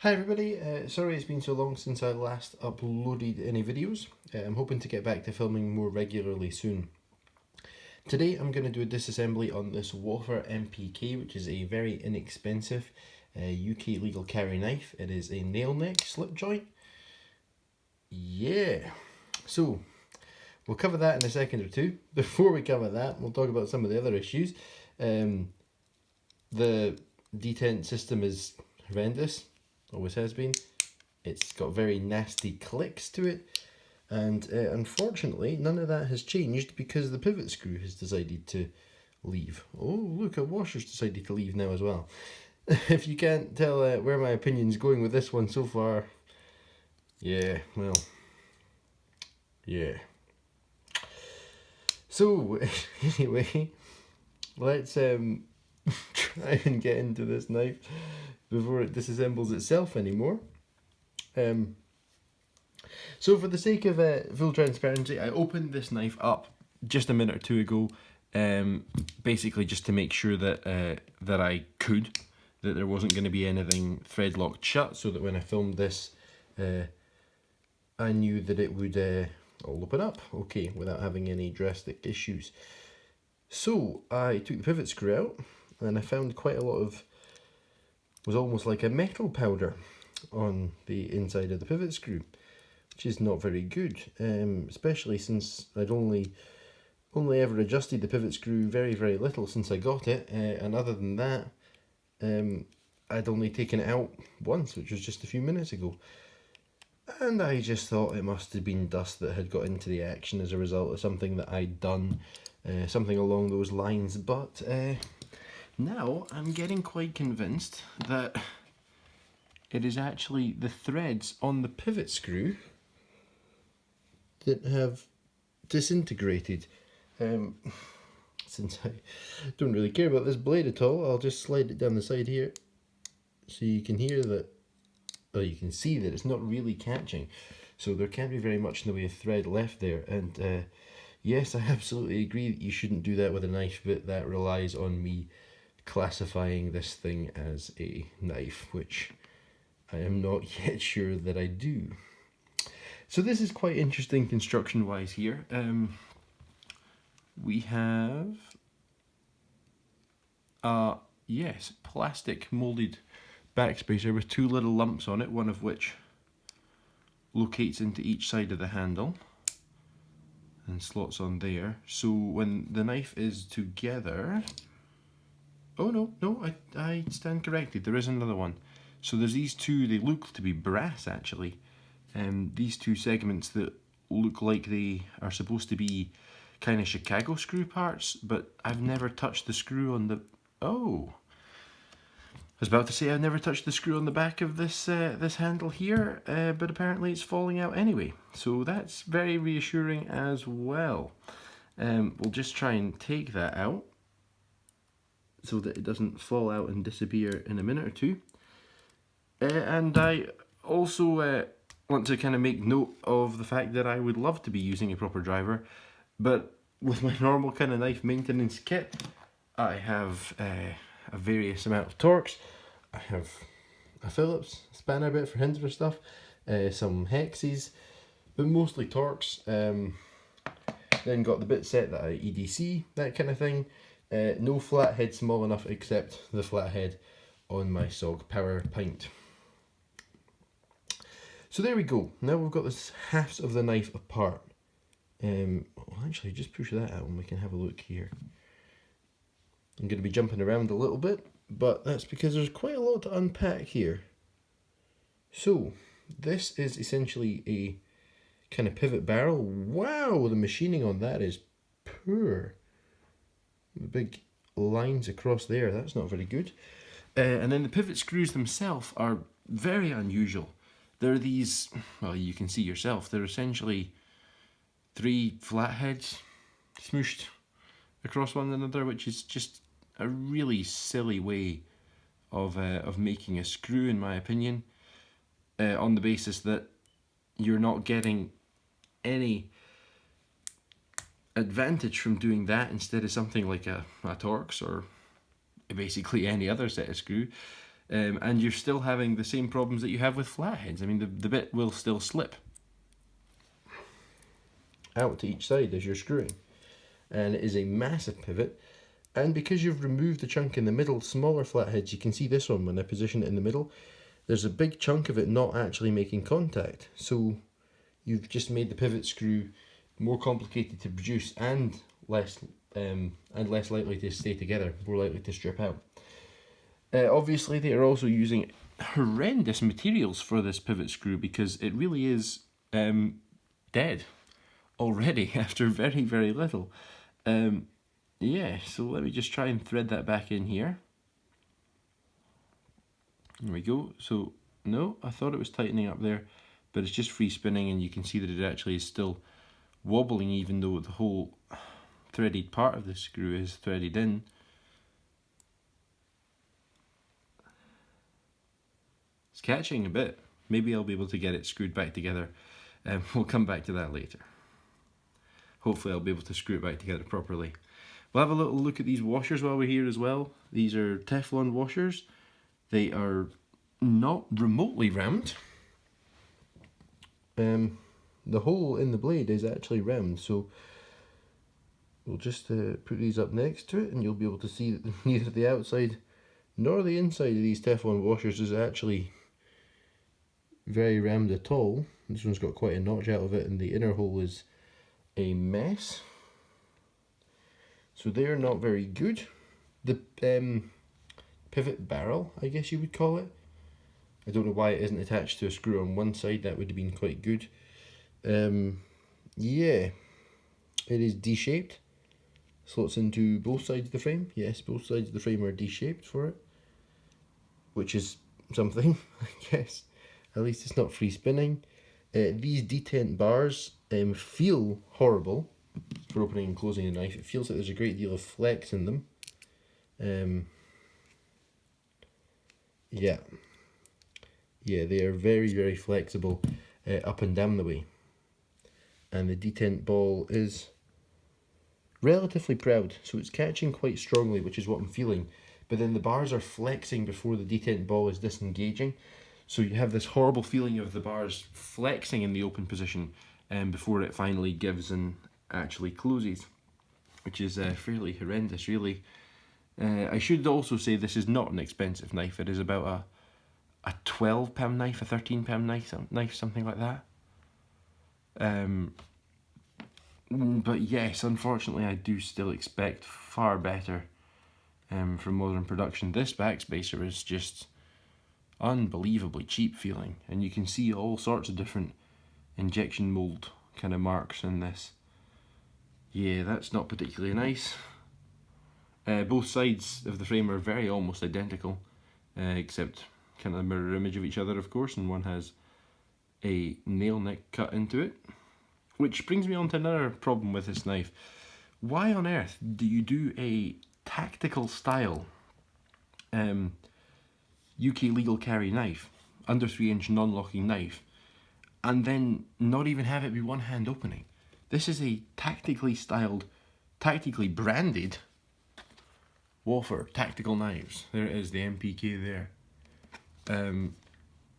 Hi everybody, sorry it's been so long since I last uploaded any videos. I'm hoping to get back to filming more regularly soon. Today I'm going to do a disassembly on this Walther MPK, which is a very inexpensive UK legal carry knife. It is a nail neck slip joint. Yeah, so we'll cover that in a second or two. Before we cover that, we'll talk about some of the other issues. The detent system is horrendous. Always has been. It's got very nasty clicks to it, and unfortunately none of that has changed because the pivot screw has decided to leave. Oh look, a washer's decided to leave now as well. If you can't tell where my opinion's going with this one so far, yeah, well, yeah. So anyway, let's try and get into this knife before it disassembles itself anymore. So for the sake of full transparency, I opened this knife up just a minute or two ago, basically just to make sure that that there wasn't going to be anything thread locked shut, so that when I filmed this, I knew that it would all open up okay without having any drastic issues. So I took the pivot screw out, and I found quite a lot of, was almost like a metal powder on the inside of the pivot screw, which is not very good, especially since I'd only ever adjusted the pivot screw very little since I got it, and other than that, I'd only taken it out once, which was just a few minutes ago. And I just thought it must have been dust that had got into the action as a result of something that I'd done, something along those lines. But now I'm getting quite convinced that it is actually the threads on the pivot screw that have disintegrated. Since I don't really care about this blade at all, I'll just slide it down the side here so you can hear that, well, you can see that it's not really catching, so there can't be very much in the way of thread left there. And yes, I absolutely agree that you shouldn't do that with a knife, but that relies on me classifying this thing as a knife, which I am not yet sure that I do. So this is quite interesting construction wise here. We have yes, plastic molded backspacer with two little lumps on it, one of which locates into each side of the handle and slots on there. So when the knife is together, oh no, I stand corrected, there is another one. So there's these two, they look to be brass actually, and these two segments that look like they are supposed to be kind of Chicago screw parts, but I've never touched the screw on the, oh, I was about to say I've never touched the screw on the back of this this handle here, but apparently it's falling out anyway, so that's very reassuring as well. We'll just try and take that out so that it doesn't fall out and disappear in a minute or two. And I also want to kind of make note of the fact that I would love to be using a proper driver, but with my normal kind of knife maintenance kit, I have a various amount of Torx. I have a Phillips spanner bit for Hinderer stuff, some hexes, but mostly Torx. Then got the bit set that I EDC, that kind of thing. No flathead small enough except the flathead on my SOG Power Pint. So there we go. Now we've got the halves of the knife apart. Well, actually, just push that out and we can have a look here. I'm going to be jumping around a little bit, but that's because there's quite a lot to unpack here. So this is essentially a kind of pivot barrel. Wow, the machining on that is poor. The big lines across there, that's not very good. And then the pivot screws themselves are very unusual. They're these, well, you can see yourself, they're essentially three flatheads smooshed across one another, which is just a really silly way of making a screw, in my opinion, on the basis that you're not getting any advantage from doing that instead of something like a Torx or basically any other set of screw. and you're still having the same problems that you have with flatheads. I mean, the bit will still slip out to each side as you're screwing, and it is a massive pivot. And because you've removed the chunk in the middle, smaller flatheads, you can see this one when I position it in the middle, there's a big chunk of it not actually making contact. So you've just made the pivot screw more complicated to produce and less likely to stay together, more likely to strip out. Obviously, they are also using horrendous materials for this pivot screw because it really is dead already after very, very little. Yeah, so let me just try and thread that back in here. There we go. So, no, I thought it was tightening up there, but it's just free spinning, and you can see that it actually is still wobbling even though the whole threaded part of the screw is threaded in. It's catching a bit. Maybe I'll be able to get it screwed back together. We'll come back to that later. Hopefully I'll be able to screw it back together properly. We'll have a little look at these washers while we're here as well. These are Teflon washers. They are not remotely round. The hole in the blade is actually round, so we'll just put these up next to it, and you'll be able to see that neither the outside nor the inside of these Teflon washers is actually very round at all. This one's got quite a notch out of it, and the inner hole is a mess. So they're not very good. The pivot barrel, I guess you would call it. I don't know why it isn't attached to a screw on one side. That would have been quite good. Yeah, it is D-shaped. Slots into both sides of the frame. Yes, both sides of the frame are D-shaped for it, which is something, I guess. At least it's not free spinning. These detent bars feel horrible for opening and closing a knife. It feels like there's a great deal of flex in them. Yeah, they are very, very flexible up and down the way. And the detent ball is relatively proud, so it's catching quite strongly, which is what I'm feeling. But then the bars are flexing before the detent ball is disengaging. So you have this horrible feeling of the bars flexing in the open position before it finally gives and actually closes, which is fairly horrendous, really. I should also say this is not an expensive knife. It is about a £12 knife, a £13 knife, something like that. But yes, unfortunately, I do still expect far better from modern production. This backspacer is just unbelievably cheap feeling, and you can see all sorts of different injection mold kind of marks in this. Yeah, that's not particularly nice. Both sides of the frame are very almost identical, except kind of a mirror image of each other, of course, and one has a nail nick cut into it. Which brings me on to another problem with this knife. Why on earth do you do a tactical style UK legal carry knife, under 3-inch non-locking knife, and then not even have it be one hand opening? This is a tactically styled, tactically branded Walther tactical knives. There it is, the MPK there.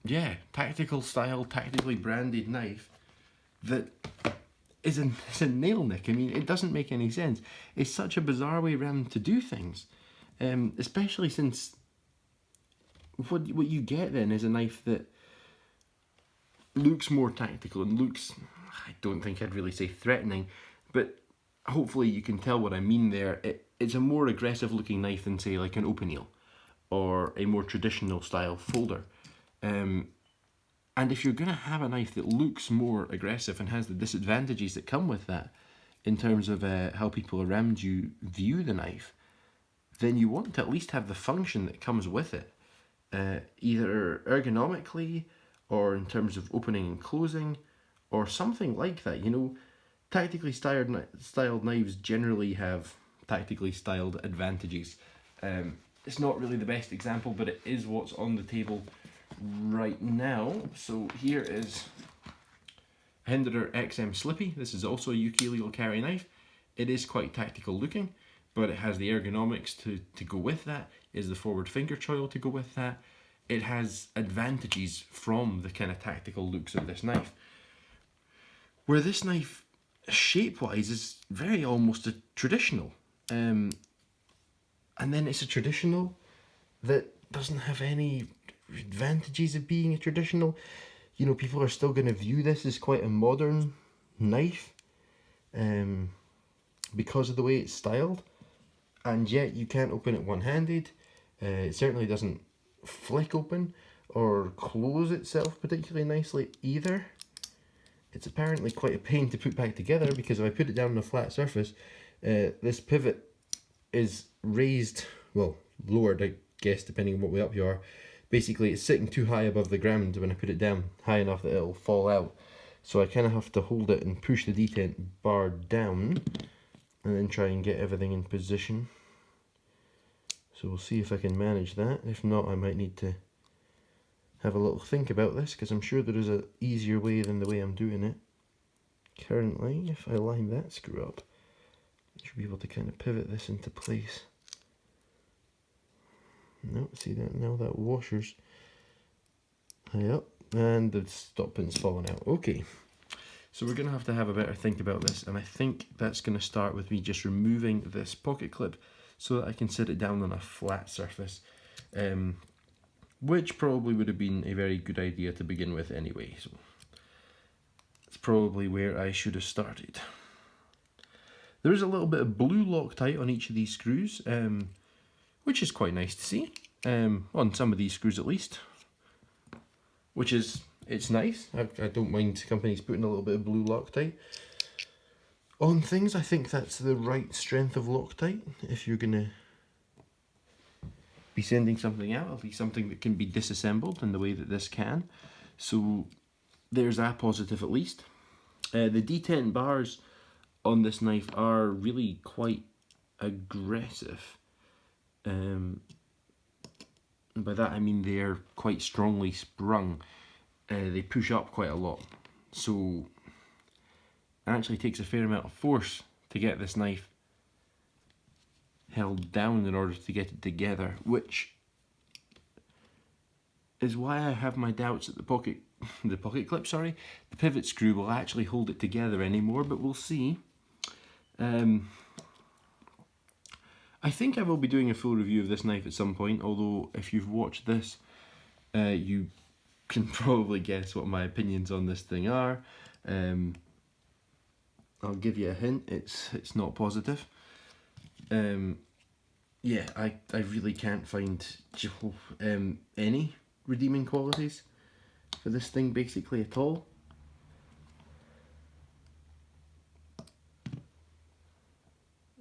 Yeah, tactical style, tactically branded knife that is a nail nick. I mean, it doesn't make any sense. It's such a bizarre way around to do things, especially since what you get then is a knife that looks more tactical and looks, I don't think I'd really say threatening, but hopefully you can tell what I mean there. It's a more aggressive looking knife than, say, like an Opinel or a more traditional style folder. And if you're going to have a knife that looks more aggressive and has the disadvantages that come with that in terms of how people around you view the knife, then you want to at least have the function that comes with it, either ergonomically or in terms of opening and closing or something like that. You know, tactically styled knives generally have tactically styled advantages. It's not really the best example, but it is what's on the table right now. So here is Hinderer XM Slippy. This is also a UK legal carry knife. It is quite tactical looking, but it has the ergonomics to go with that. Is the forward finger choil to go with that. it has advantages from the kind of tactical looks of this knife. Where this knife, shape-wise, is very almost a traditional. And then it's a traditional that doesn't have any advantages of being a traditional. You know, people are still going to view this as quite a modern knife because of the way it's styled. And yet you can't open it one-handed. It certainly doesn't flick open or close itself particularly nicely either. It's apparently quite a pain to put back together, because if I put it down on a flat surface, this pivot is raised, well, lowered, I guess, depending on what way up you are. Basically, it's sitting too high above the ground when I put it down, high enough that it'll fall out. So I kind of have to hold it and push the detent bar down, and then try and get everything in position. So we'll see if I can manage that. If not, I might need to have a little think about this, because I'm sure there is an easier way than the way I'm doing it. Currently, if I line that screw up, I should be able to kind of pivot this into place. No, see that now, that washer's high up, and the stop pin's falling out. Okay, so we're going to have a better think about this, and I think that's going to start with me just removing this pocket clip so that I can sit it down on a flat surface, which probably would have been a very good idea to begin with anyway. So it's probably where I should have started. There is a little bit of blue Loctite on each of these screws, which is quite nice to see, on some of these screws at least, which is, it's nice. I don't mind companies putting a little bit of blue Loctite on things. I think that's the right strength of Loctite if you're going to be sending something out, at least something that can be disassembled in the way that this can. So there's that positive at least. The detent bars on this knife are really quite aggressive. And by that I mean they're quite strongly sprung. They push up quite a lot. So it actually takes a fair amount of force to get this knife held down in order to get it together, which is why I have my doubts that the pocket clip, the pivot screw will actually hold it together anymore, but we'll see. I think I will be doing a full review of this knife at some point, although if you've watched this, you can probably guess what my opinions on this thing are. I'll give you a hint, it's not positive. Yeah, I really can't find any redeeming qualities for this thing basically at all.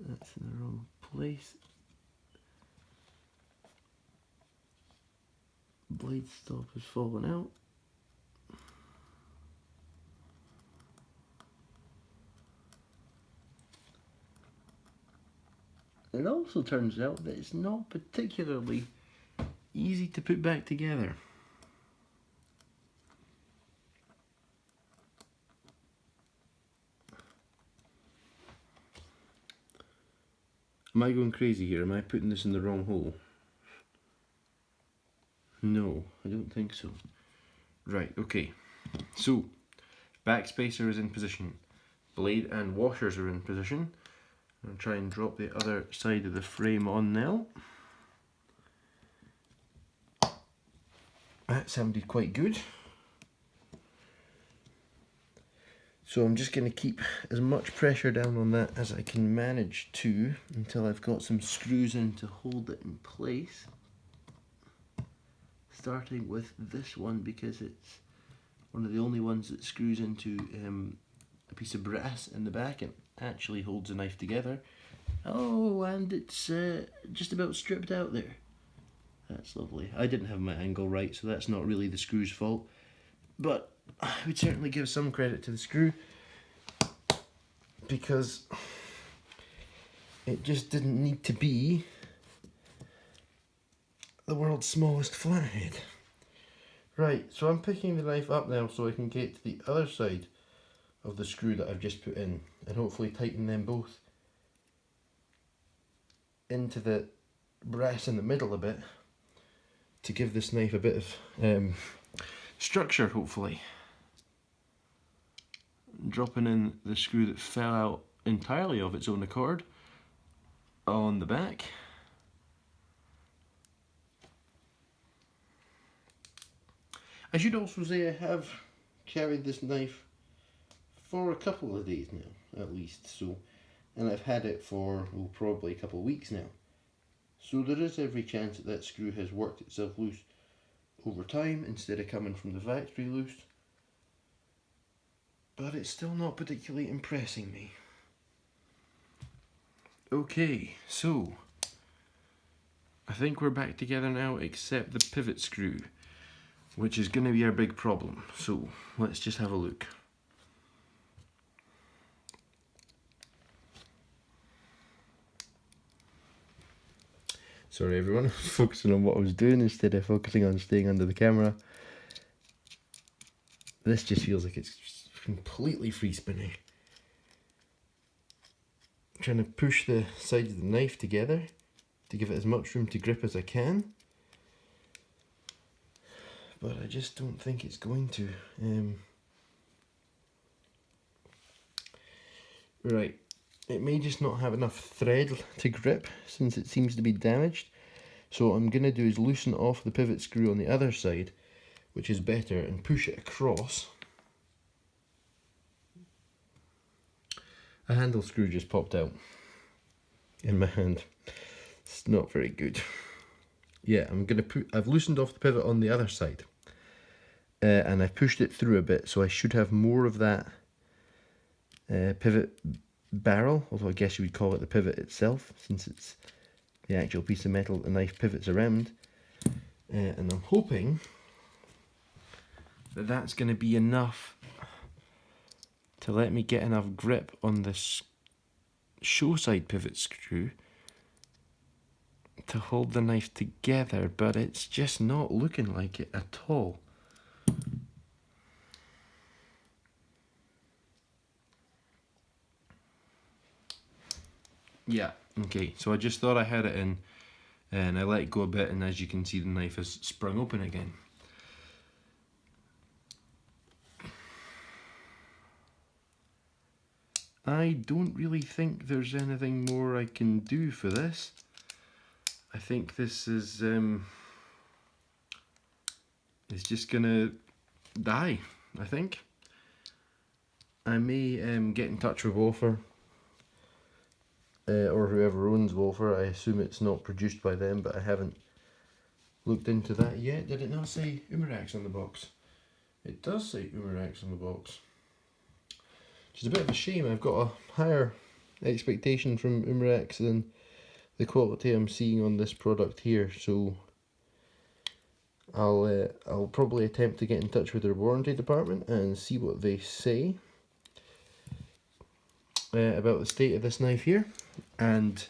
That's in the wrong place. Blade stop has fallen out. It also turns out that it's not particularly easy to put back together. Am I going crazy here? Am I putting this in the wrong hole? No, I don't think so. Right, okay. So, backspacer is in position. Blade and washers are in position. I'll try and drop the other side of the frame on now. That sounded quite good. So I'm just going to keep as much pressure down on that as I can manage to until I've got some screws in to hold it in place. Starting with this one because it's one of the only ones that screws into a piece of brass in the back and actually holds a knife together. Oh, and it's just about stripped out there. That's lovely. I didn't have my angle right, so that's not really the screw's fault. But I would certainly give some credit to the screw because it just didn't need to be the world's smallest flathead. Right, so I'm picking the knife up now so I can get to the other side of the screw that I've just put in and hopefully tighten them both into the brass in the middle a bit to give this knife a bit of structure, hopefully. Dropping in the screw that fell out entirely of its own accord on the back. I should also say I have carried this knife for a couple of days now, at least, so, and I've had it for probably a couple of weeks now. So there is every chance that that screw has worked itself loose over time instead of coming from the factory loose. But it's still not particularly impressing me. Okay, so I think we're back together now except the pivot screw, which is going to be our big problem. So let's just have a look. Sorry everyone, focusing on what I was doing instead of focusing on staying under the camera. This just feels like it's completely free spinning. I'm trying to push the side of the knife together to give it as much room to grip as I can. But I just don't think it's going to. Right, it may just not have enough thread to grip since it seems to be damaged. So what I'm going to do is loosen off the pivot screw on the other side, which is better, and push it across. A handle screw just popped out in my hand. It's not very good. Yeah, I've loosened off the pivot on the other side. And I've pushed it through a bit, so I should have more of that pivot barrel, although I guess you would call it the pivot itself, since it's the actual piece of metal the knife pivots around. And I'm hoping that that's going to be enough to let me get enough grip on this show side pivot screw to hold the knife together, but it's just not looking like it at all. Yeah, okay, so I just thought I had it in and I let go a bit, and as you can see the knife has sprung open again. I don't really think there's anything more I can do for this. I think this is it's just gonna die, I think. I may get in touch with Walther or whoever owns Walther. I assume it's not produced by them, but I haven't looked into that yet. Did it not say Umarax on the box? It does say Umarax on the box. Which is a bit of a shame. I've got a higher expectation from Umarax than the quality I'm seeing on this product here, so I'll probably attempt to get in touch with their warranty department and see what they say about the state of this knife here, and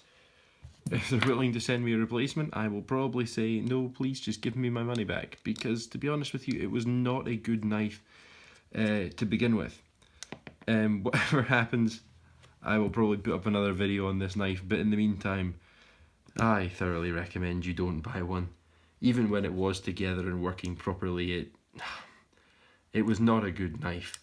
if they're willing to send me a replacement, I will probably say, no, please just give me my money back, because to be honest with you, it was not a good knife to begin with. Whatever happens, I will probably put up another video on this knife, but in the meantime, I thoroughly recommend you don't buy one. Even when it was together and working properly, it was not a good knife.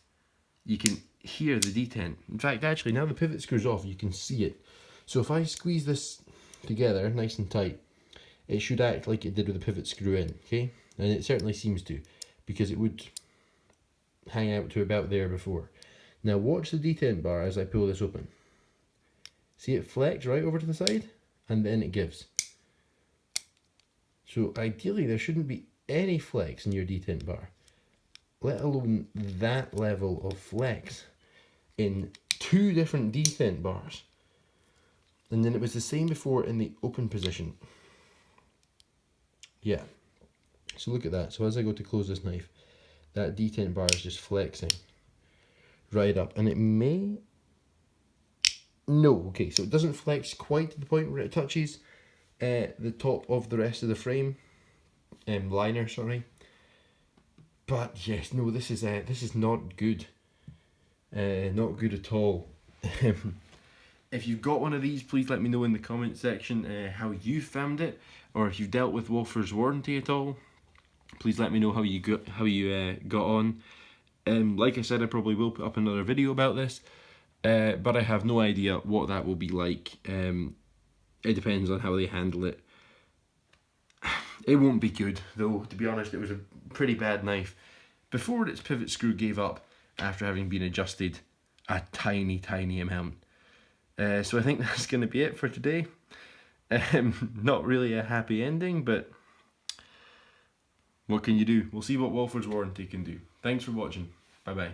You can hear the detent. In fact, actually, now the pivot screw's off, you can see it. So if I squeeze this together nice and tight, it should act like it did with the pivot screw in, okay? And it certainly seems to, because it would hang out to about there before. Now watch the detent bar as I pull this open. See it flex right over to the side, and then it gives. So ideally there shouldn't be any flex in your detent bar, let alone that level of flex in two different detent bars. And then it was the same before in the open position. Yeah, so look at that. So as I go to close this knife, that detent bar is just flexing right up, and it may, no, okay, so it doesn't flex quite to the point where it touches the top of the rest of the frame, liner, sorry. But yes, no, this is not good, not good at all. If you've got one of these, please let me know in the comment section how you found it, or if you've dealt with Walther's warranty at all. Please let me know how you got on. Like I said, I probably will put up another video about this, but I have no idea what that will be like. It depends on how they handle it. It won't be good, though, to be honest. It was a pretty bad knife. Before its pivot screw gave up after having been adjusted a tiny amount. So I think that's going to be it for today. Not really a happy ending, but what can you do? We'll see what Walther's warranty can do. Thanks for watching. Bye bye.